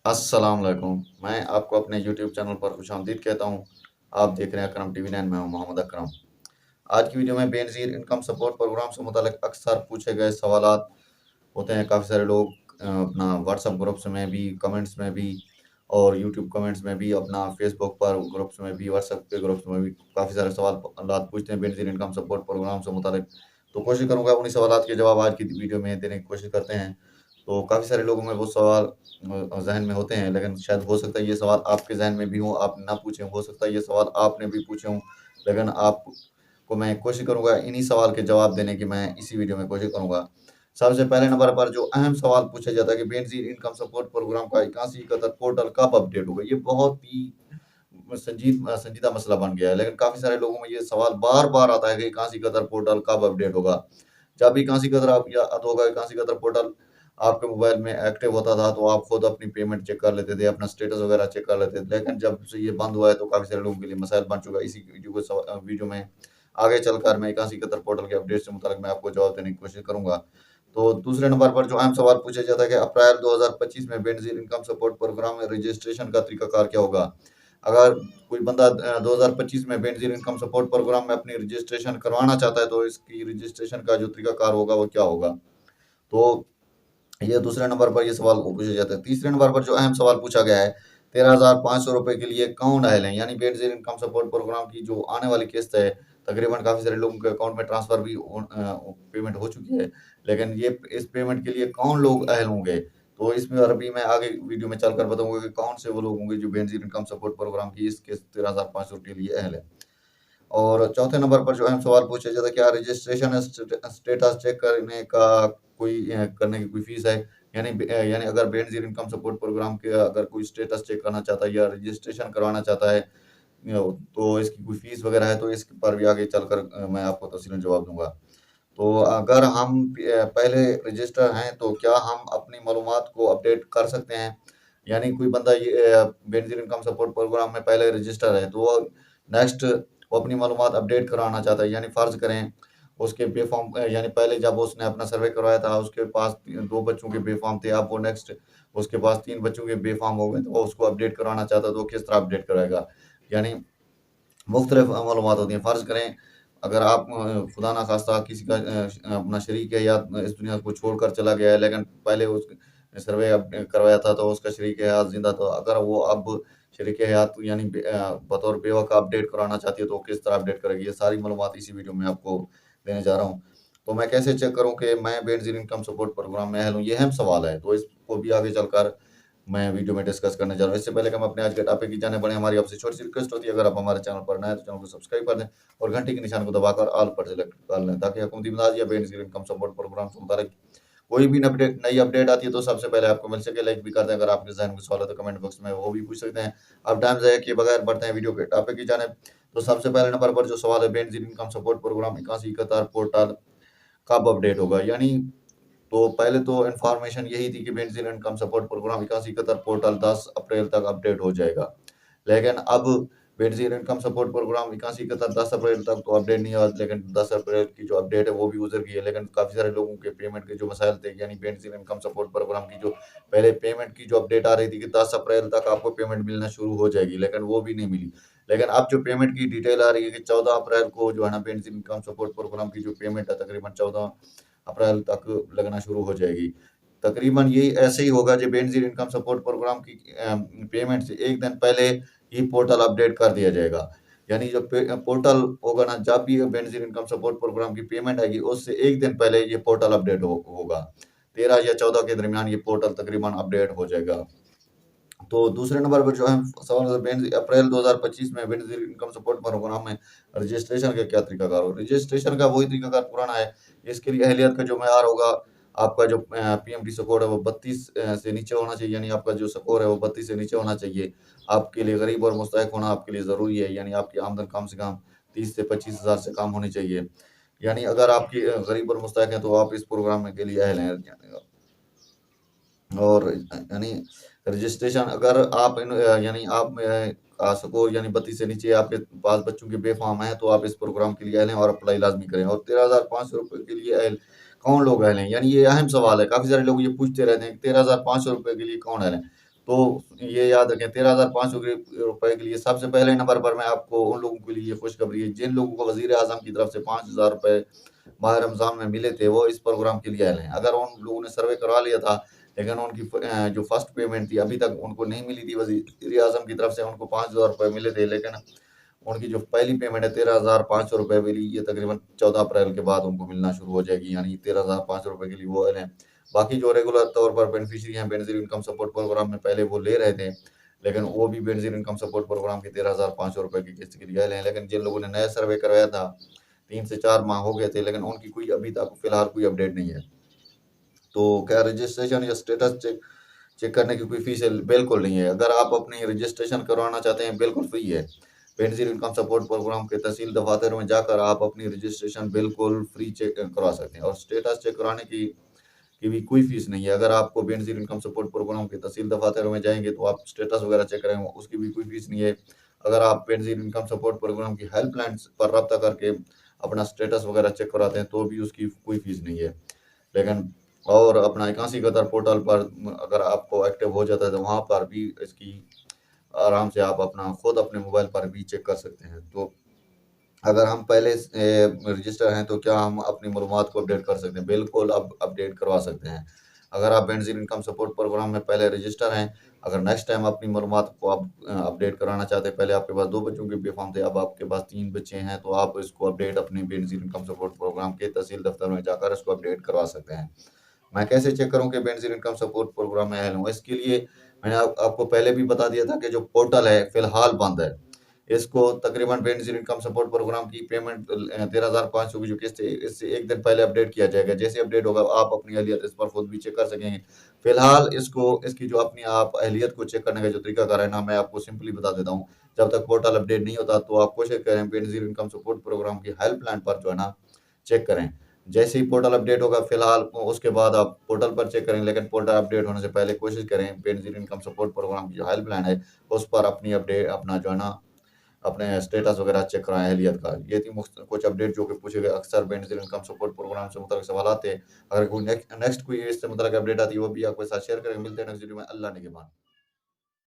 अस्सलाम वालेकुम। मैं आपको अपने यूट्यूब चैनल पर खुशामदीद कहता हूँ। आप देख रहे हैं अकरम टीवी 9। मैं हूँ मोहम्मद अकरम। आज की वीडियो में बेनज़ीर इनकम सपोर्ट प्रोग्राम से मुताल्लिक अक्सर पूछे गए सवालात होते हैं। काफ़ी सारे लोग अपना व्हाट्सएप ग्रुप्स में भी, कमेंट्स में भी और यूट्यूब कमेंट्स में भी, अपना फेसबुक पर ग्रुप्स में भी, व्हाट्सएप के ग्रुप्स में भी काफ़ी सारे सवालात पूछते हैं बेनज़ीर इनकम सपोर्ट प्रोग्राम से मुताल्लिक। तो कोशिश करूँगा उन्हीं सवालात के जवाब आज की वीडियो में देने की कोशिश करते हैं। तो काफ़ी सारे लोगों में वो सवाल ज़हन में होते हैं, लेकिन शायद हो सकता है ये सवाल आपके ज़हन में भी हों, आप ना पूछे हों। हो सकता है ये सवाल आपने भी पूछे हों, लेकिन आपको मैं कोशिश करूँगा इन्हीं सवाल के जवाब देने की मैं इसी वीडियो में कोशिश करूँगा। सबसे पहले नंबर पर जो अहम सवाल पूछा जाता है कि बेनज़ीर इनकम सपोर्ट प्रोग्राम का 8171 पोर्टल कब अपडेट होगा? ये बहुत ही संजीदा मसला बन गया है, लेकिन काफ़ी सारे लोगों में ये सवाल बार-बार आता है कि 8171 पोर्टल कब अपडेट होगा? जब भी 8171 आप याद होगा 8171 पोर्टल आपके मोबाइल में एक्टिव होता था, तो आप खुद अपनी पेमेंट चेक कर लेते थे, अपना स्टेटस वगैरह चेक कर लेते थे। लेकिन जब से ये बंद हुआ है, तो काफ़ी सारे लोगों के लिए मसाइल बन चुका है। इसी वीडियो में आगे चलकर मैं 8171 पोर्टल के अपडेट से मुताल्लिक मैं आपको जवाब देने की कोशिश करूँगा। तो दूसरे नंबर पर जो अहम सवाल पूछा जाता है कि अप्रैल 2025 में बेनज़ीर इनकम सपोर्ट प्रोग्राम में रजिस्ट्रेशन का तरीकाकार क्या होगा? अगर कोई बंदा 2025 में बेनज़ीर इनकम सपोर्ट प्रोग्राम में अपनी रजिस्ट्रेशन करवाना चाहता है, तो इसकी रजिस्ट्रेशन का जो तरीकाकार होगा, वो क्या होगा? तो ये दूसरे नंबर पर ये सवाल को पूछा जाता है। तीसरे नंबर पर जो अहम सवाल पूछा गया है, ₹13,500 के लिए कौन अहल है? यानी बेनज़ीर इनकम सपोर्ट प्रोग्राम की जो आने वाली किस्त है, तकरीबन काफ़ी सारे लोगों के अकाउंट में ट्रांसफ़र भी पेमेंट हो चुकी है। लेकिन ये इस पेमेंट के लिए कौन लोग अहल होंगे? तो इसमें और अभी मैं आगे वीडियो में चलकर बताऊँगा कि कौन से वो लोग होंगे जो बेनज़ीर इनकम सपोर्ट प्रोग्राम की इस किस्त 13,500 के लिए अहल है। और चौथे नंबर पर जो अहम सवाल पूछा जाता है, क्या रजिस्ट्रेशन स्टेटस चेक करने का करने की कोई फीस है? यानी अगर बेनज़ीर इनकम सपोर्ट प्रोग्राम के अगर कोई स्टेटस चेक करना चाहता है या रजिस्ट्रेशन करवाना चाहता है, तो इसकी कोई फीस वगैरह है, तो इस पर भी आगे चलकर मैं आपको तफ़सीलन जवाब दूँगा। तो अगर हम पहले रजिस्टर हैं, तो क्या हम अपनी मालूमात को अपडेट कर सकते हैं? यानी कोई बंदा ये बेनज़ीर इनकम सपोर्ट प्रोग्राम में पहले रजिस्टर है, तो वो नेक्स्ट वो अपनी मालूमात अपडेट कराना चाहता है। यानी फ़र्ज़ करें उसके बेफ़ॉर्म यानी पहले जब उसने अपना सर्वे करवाया था, उसके पास 2 बच्चों के बेफ़ॉर्म थे, अब वो नेक्स्ट उसके पास 3 बच्चों के बेफ़ॉर्म हो गए, तो वो उसको अपडेट कराना चाहता है, तो वो किस तरह अपडेट कराएगा? यानी मुख्तलिफ मालूमात होती हैं। फ़र्ज़ करें अगर आप खुदा ना ख़ास्ता किसी का अपना शरीक है या इस दुनिया को छोड़कर चला गया है, लेकिन पहले उस सर्वे करवाया था, तो उसका शरीक हयात ज़िंदा था। अगर वो अब शरीक हयात यानी बतौर बेवा का अपडेट कराना चाहती है, तो वो किस तरह अपडेट करेगी? ये सारी मालूमात इसी वीडियो में आपको देने जा रहा हूँ। तो मैं कैसे चेक करूँ कि मैं बेनज़ीर इनकम सपोर्ट प्रोग्राम में अहल हूँ? ये अहम सवाल है, तो इसको भी आगे चलकर मैं वीडियो में डिस्कस करने जा रहा हूँ। इससे पहले कि हम अपने आज के टॉपिक की जाने बढ़ें, हमारी आपसे छोटी-सी रिक्वेस्ट होती है, अगर आप हमारे चैनल पर नए हैं, तो चैनल को सब्सक्राइब कर दें और घंटी के निशान को दबाकर ऑल पर सेलेक्ट कर लें, ताकि हुकूमती इमदाद या बेनज़ीर इनकम सपोर्ट प्रोग्राम से मुताल्लिक कोई भी नई अपडेट आती है, तो सबसे पहले आपको मिल सके। लाइक भी कर दें, अगर आपके ज़हन में सवाल है, तो कमेंट बॉक्स में वो भी पूछ सकते हैं। अब टाइम ज़ाया किए बगैर बढ़ते हैं वीडियो के टॉपिक की जानिब। तो सबसे पहले नंबर पर जो सवाल है, Benazir income support programme 8171 portal कब अपडेट होगा? यानी तो पहले तो इन्फॉर्मेशन यही थी कि Benazir income support programme 8171 portal 10 अप्रैल तक अपडेट हो जाएगा। लेकिन अब बेनज़ीर इनकम सपोर्ट प्रोग्राम 8171 10 अप्रैल तक तो अपडेट नहीं हुआ, लेकिन 10 अप्रैल की जो अपडेट है वो भी गुज़र गई है। लेकिन काफ़ी सारे लोगों के पेमेंट के जो मसाइल थे, यानी बेनज़ीर इनकम सपोर्ट प्रोग्राम की जो पहले पेमेंट की जो अपडेट आ रही थी कि 10 अप्रैल तक आपको पेमेंट मिलना शुरू हो जाएगी, लेकिन वो भी नहीं मिली। लेकिन अब जो पेमेंट की डिटेल आ रही है कि 14 अप्रैल को जो है ना बेनज़ीर इनकम सपोर्ट प्रोग्राम की जो पेमेंट है, तकरीबन 14 अप्रैल तक लगना शुरू हो जाएगी। तकरीबन यही ऐसे ही होगा जो बेनज़ीर इनकम सपोर्ट प्रोग्राम की पेमेंट से 1 दिन पहले ही पोर्टल अपडेट कर दिया जाएगा। यानी जो पोर्टल होगा ना, जब भी बेनज़ीर इनकम सपोर्ट प्रोग्राम की पेमेंट आएगी, उससे 1 दिन पहले ये पोर्टल अपडेट होगा। 13 या 14 के दरमियान ये पोर्टल तकरीबन अपडेट हो जाएगा। तो दूसरे नंबर पर जो है सवाल है, अप्रैल 2025 में बेनज़ीर इनकम सपोर्ट प्रोग्राम में रजिस्ट्रेशन का क्या तरीकाकार होगा? रजिस्ट्रेशन का वही तरीकाकार पुराना है। इसके लिए अहलियत का जो मेयार होगा, आपका जो पीएमटी स्कोर है वो 32 से नीचे होना चाहिए, यानी आपका जो स्कोर है वो 32 से नीचे होना चाहिए। आपके लिए गरीब और मुस्तहिक होना आपके लिए ज़रूरी है, यानी आपकी आमदन कम से कम 30 से 25 हज़ार से कम होनी चाहिए। यानी अगर आपकी गरीब और मुस्तहिक हैं, तो आप इस प्रोग्राम में के लिए अहल हैं। और यानी रजिस्ट्रेशन अगर आप यानी आप स्कोर यानी 32 से नीचे आपके पास बच्चों के बेफ़ार्म हैं, तो आप इस प्रोग्राम के लिए अहल हैं और अप्लाई लाज़मी करें। और ₹13,500 के लिए अहल कौन लोग अहल हैं? यानी ये अहम सवाल है। काफ़ी सारे लोग ये पूछते रहते हैं कि ₹13,500 के लिए कौन अहल है? तो ये याद रखें 13,500 रुपए के लिए सबसे पहले नंबर पर मैं आपको उन लोगों के लिए खुशखबरी है, जिन लोगों को वज़ीर-ए-आज़म की तरफ से 5,000 रुपए माह रमज़ान में मिले थे, वो इस प्रोग्राम के लिए आए हैं। अगर उन लोगों ने सर्वे करवा लिया था, लेकिन उनकी जो फर्स्ट पेमेंट थी, अभी तक उनको नहीं मिली थी, वज़ीर-ए-आज़म की तरफ से उनको 5,000 रुपए मिले थे, लेकिन उनकी जो पहली पेमेंट है 13,500 रुपए मिली, ये तकरीबन 14 अप्रैल के बाद उनको मिलना शुरू हो जाएगी, यानी 13,500 रुपए के लिए वो आए हैं। बाकी जो रेगुलर तौर पर बेनिफिशियरी हैं बेनज़ीर इनकम सपोर्ट प्रोग्राम में पहले वो ले रहे थे, लेकिन वो भी बेनज़ीर इनकम सपोर्ट प्रोग्राम के 13,500 रुपए की किस्त के लिए आए हैं। लेकिन जिन लोगों ने नया सर्वे करवाया था, 3 से 4 माह हो गए थे, लेकिन उनकी कोई अभी तक फिलहाल कोई अपडेट नहीं है। तो क्या रजिस्ट्रेशन या स्टेटस चेक चेक करने की कोई फीस है? बिल्कुल नहीं है। अगर आप अपनी रजिस्ट्रेशन करवाना चाहते हैं, बिल्कुल फ्री है। बेनज़ीर इनकम सपोर्ट प्रोग्राम के तहसील दफ़ातर में जाकर आप अपनी रजिस्ट्रेशन बिल्कुल फ्री चेक करवा सकते हैं और स्टेटस चेक कराने की भी कोई फीस नहीं है। अगर आपको बेनज़ीर इनकम सपोर्ट प्रोग्राम के तहसील दफ़ातर में जाएँगे, तो आप स्टेटस वगैरह चेक करेंगे, उसकी भी कोई फीस नहीं है। अगर आप बेनज़ीर इनकम सपोर्ट प्रोग्राम की हेल्पलाइन पर राब्ता करके अपना स्टेटस वगैरह चेक कराते हैं, तो भी उसकी कोई फीस नहीं है। लेकिन और अपना 81 कतर पोर्टल पर अगर आपको एक्टिव हो जाता है, तो वहाँ पर भी इसकी आराम से आप अपना खुद अपने मोबाइल पर भी चेक कर सकते हैं। तो अगर हम पहले से रजिस्टर हैं, तो क्या हम अपनी मालूमात को अपडेट कर सकते हैं? बिल्कुल, अब अपडेट करवा सकते हैं। अगर आप बेनज़ीर इनकम सपोर्ट प्रोग्राम में पहले रजिस्टर हैं, अगर नेक्स्ट टाइम अपनी मालूमात को आप अपडेट कराना चाहते हैं, पहले आपके पास 2 बच्चों के भी फॉर्म थे, अब आपके पास 3 बच्चे हैं, तो आप इसको अपडेट अपनी बेनज़ीर इनकम सपोर्ट प्रोग्राम के तहसील दफ्तर में जाकर इसको अपडेट करवा सकते हैं। मैं कैसे चेक करूँ कि बेनज़ीर इनकम सपोर्ट प्रोग्राम में है हूँ? इसके लिए मैंने आपको पहले भी बता दिया था कि जो पोर्टल है, फिलहाल बंद है। इसको तकरीबन बेनज़ीर इनकम सपोर्ट प्रोग्राम की पेमेंट 13,500 की जो किस्त है, इससे 1 दिन पहले अपडेट किया जाएगा। जैसे अपडेट होगा, आप अपनी अहलियत इस पर खुद भी चेक कर सकेंगे। फिलहाल इसकी जो अपनी आप अहलियत को चेक करने का जो तरीकाकार है ना, मैं आपको सिंपली बता देता हूँ। जब तक पोर्टल अपडेट नहीं होता, तो आप कोशिश करें बेनज़ीर इनकम सपोर्ट प्रोग्राम की हेल्पलाइन पर जो है ना, चेक करें। जैसे ही पोर्टल अपडेट होगा, फिलहाल उसके बाद आप पोर्टल पर चेक करें, लेकिन पोर्टल अपडेट होने से पहले कोशिश करें बेनज़ीर इनकम सपोर्ट प्रोग्राम की जो हेल्पलाइन है, उस पर अपनी अपडेट अपना जो है ना, अपने स्टेटस वगैरह चेक कराएँ अहलियत का। ये थी कुछ अपडेट जो कि पूछे गए अक्सर बेनज़ीर इनकम सपोर्ट प्रोग्राम से मुतल्लिक सवालात थे। अगर कोई नेक्स्ट कोई इससे मुतल्लिक अपडेट आती है, वो भी आपके साथ शेयर करेंगे। मिलते हैं नेक्स्ट वीडियो में। अल्लाह निगहबान।